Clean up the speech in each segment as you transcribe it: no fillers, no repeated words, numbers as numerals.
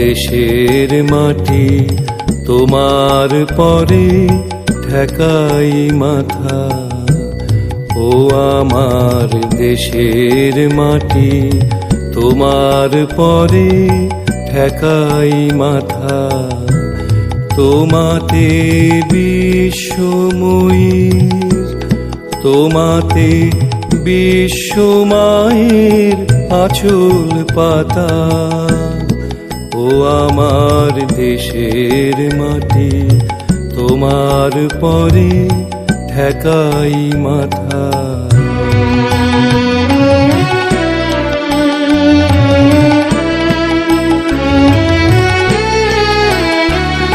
দেশের মাটি তোমার পরে ঠেকাই মাথা। ও আমার দেশের মাটি তোমার পরে ঠেকাই মাথা। তোমাতে বিশ্বময়ীর, তোমাতে বিশ্বমায়ের আঁচল পাতা। ও আমার দেশের মাটি তোমার পরে ঠেকাই মাথা।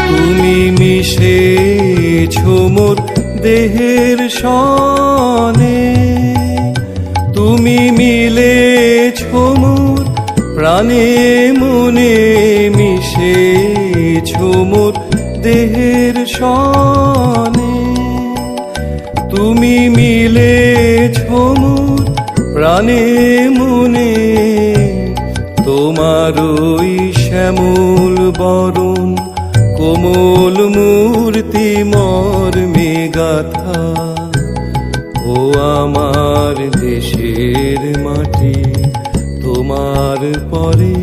তুমি মিশেছো মোর দেহের সনে, তুমি মিলেছো মোর প্রাণে মনে। মিশেছো মোর দেহের সনে, তুমি মিলেছো মোর প্রাণে মনে। তোমার ওই শ্যামল বরণ কোমল মূর্তি মর্মে গাথা। ও আমার দেশের মাটি তোমার পরে